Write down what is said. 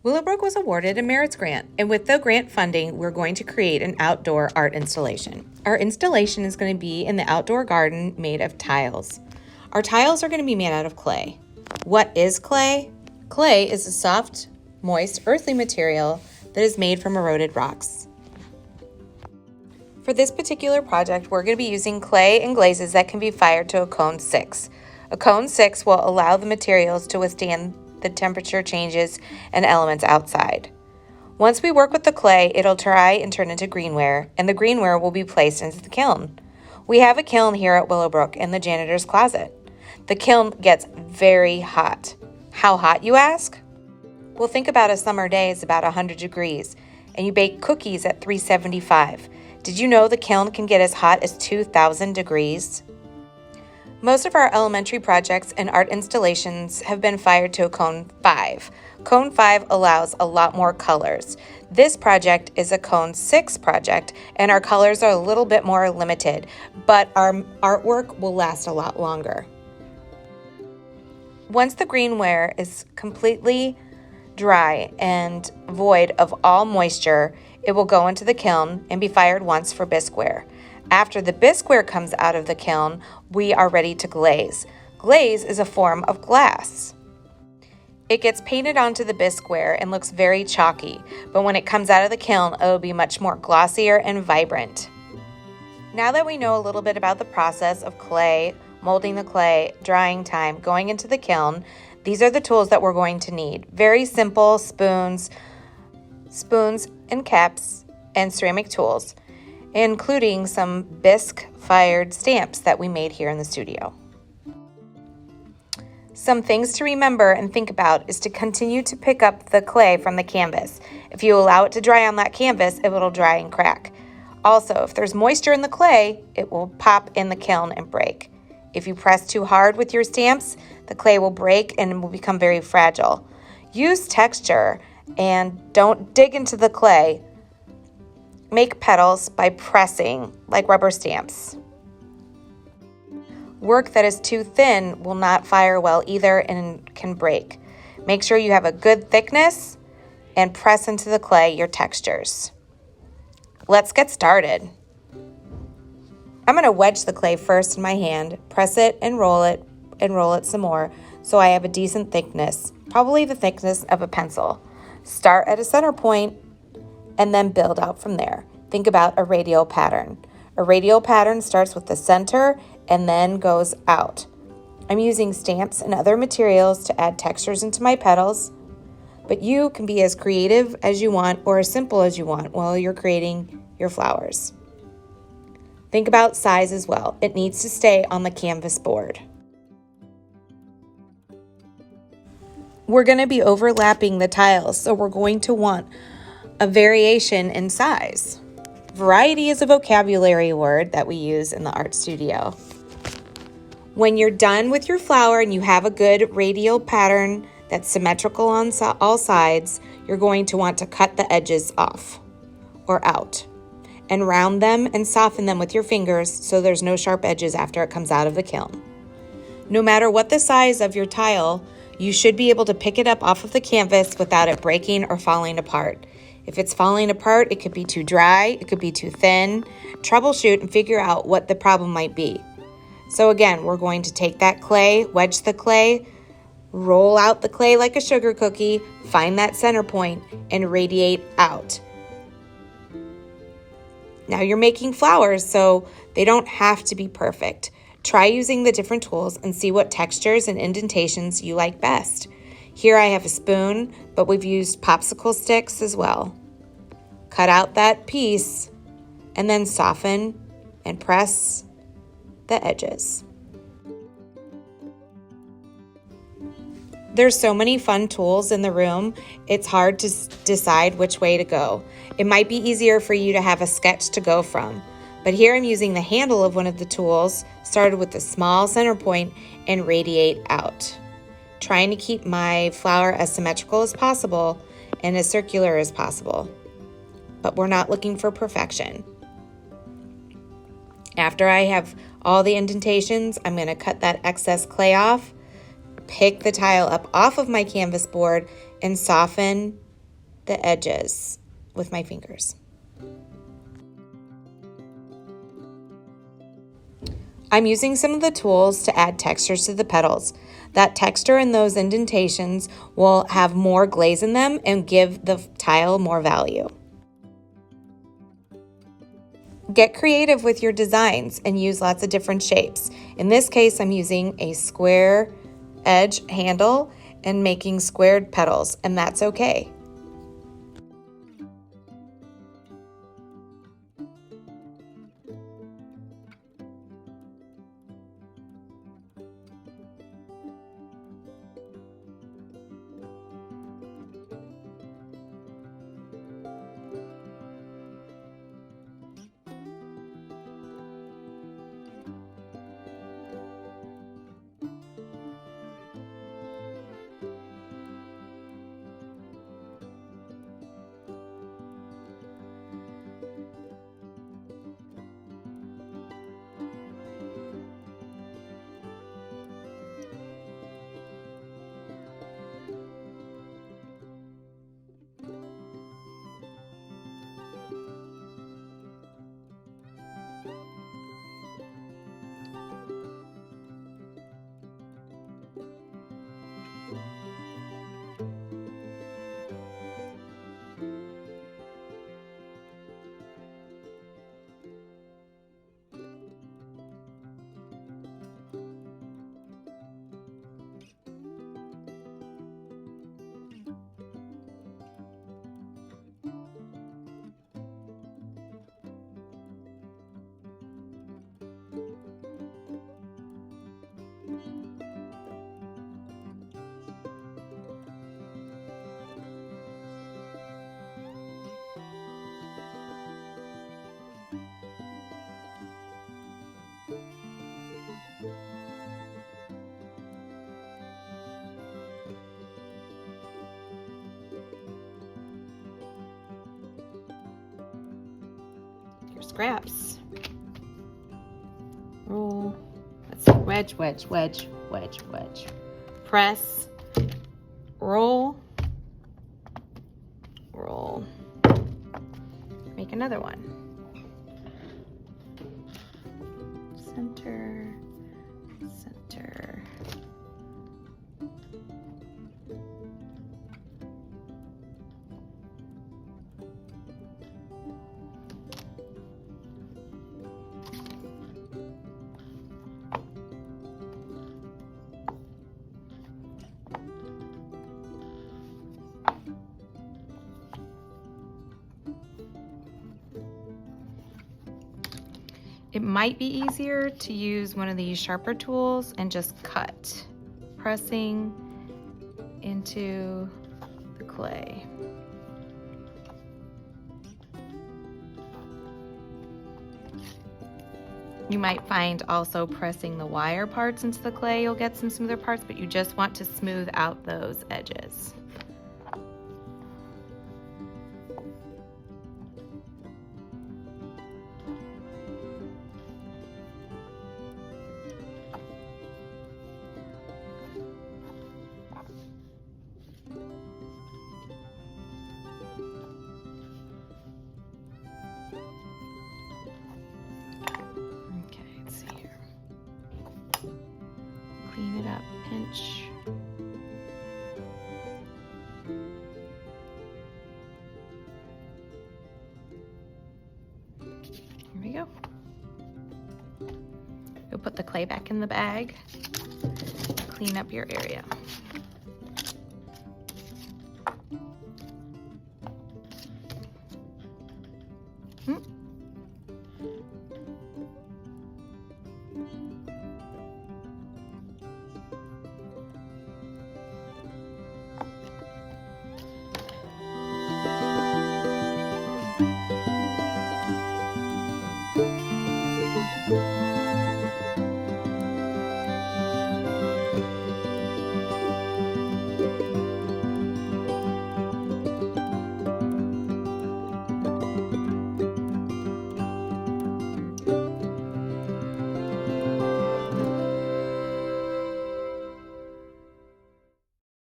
Willowbrook was awarded a Merits Grant, and with the grant funding, we're going to create an outdoor art installation. Our installation is going to be in the outdoor garden made of tiles. Our tiles are going to be made out of clay. What is clay? Clay is a soft, moist, earthy material that is made from eroded rocks. For this particular project, we're going to be using clay and glazes that can be fired to a cone 6. A cone 6 will allow the materials to withstand the temperature changes and elements outside. Once we work with the clay, it'll dry and turn into greenware, and the greenware will be placed into the kiln. We have a kiln here at Willowbrook in the janitor's closet. The kiln gets very hot. How hot, you ask? Well, think about a summer day is about 100 degrees, and you bake cookies at 375. Did you know the kiln can get as hot as 2,000 degrees? Most of our elementary projects and art installations have been fired to a cone 5. Cone 5 allows a lot more colors. This project is a cone 6 project, and our colors are a little bit more limited, but our artwork will last a lot longer. Once the greenware is completely dry and void of all moisture, it will go into the kiln and be fired once for bisqueware. After the bisqueware comes out of the kiln, we are ready to glaze. Glaze is a form of glass. It gets painted onto the bisqueware and looks very chalky, but when it comes out of the kiln, it will be much more glossier and vibrant. Now that we know a little bit about the process of clay, molding the clay, drying time, going into the kiln, these are the tools that we're going to need. Very simple spoons and caps, and ceramic tools, including some bisque fired stamps that we made here in the studio. Some things to remember and think about is to continue to pick up the clay from the canvas. If you allow it to dry on that canvas, it will dry and crack. Also, if there's moisture in the clay, it will pop in the kiln and break. If you press too hard with your stamps, the clay will break and will become very fragile. Use texture and don't dig into the clay. Make petals by pressing, like rubber stamps. Work that is too thin will not fire well either and can break. Make sure you have a good thickness and press into the clay your textures. Let's get started. I'm going to wedge the clay first in my hand, press it and roll it some more so I have a decent thickness, probably the thickness of a pencil. Start at a center point and then build out from there. Think about a radial pattern. A radial pattern starts with the center and then goes out. I'm using stamps and other materials to add textures into my petals, but you can be as creative as you want or as simple as you want while you're creating your flowers. Think about size as well. It needs to stay on the canvas board. We're going to be overlapping the tiles, so we're going to want a variation in size. Variety is a vocabulary word that we use in the art studio. When you're done with your flower and you have a good radial pattern that's symmetrical on all sides, you're going to want to cut the edges off or out and round them and soften them with your fingers so there's no sharp edges after it comes out of the kiln. No matter what the size of your tile, you should be able to pick it up off of the canvas without it breaking or falling apart. If it's falling apart, it could be too dry, it could be too thin. Troubleshoot and figure out what the problem might be. So again, we're going to take that clay, wedge the clay, roll out the clay like a sugar cookie, find that center point, and radiate out. Now you're making flowers, so they don't have to be perfect. Try using the different tools and see what textures and indentations you like best. Here I have a spoon, but we've used popsicle sticks as well. Cut out that piece and then soften and press the edges. There's so many fun tools in the room, it's hard to decide which way to go. It might be easier for you to have a sketch to go from, but here I'm using the handle of one of the tools, started with a small center point, and radiate out. Trying to keep my flower as symmetrical as possible and as circular as possible, but we're not looking for perfection. After I have all the indentations, I'm going to cut that excess clay off, pick the tile up off of my canvas board, and soften the edges with my fingers. I'm using some of the tools to add textures to the petals. That texture and those indentations will have more glaze in them and give the tile more value. Get creative with your designs and use lots of different shapes. In this case, I'm using a square edge handle and making squared petals, and that's okay. Scraps. Roll. Let's see. Wedge, wedge, wedge, wedge, wedge. Press. Roll. Roll. Make another one. Center. Center. It might be easier to use one of these sharper tools and just cut, pressing into the clay. You might find also pressing the wire parts into the clay, you'll get some smoother parts, but you just want to smooth out those edges. Clean it up, pinch. Here we go. You'll put the clay back in the bag. Clean up your area.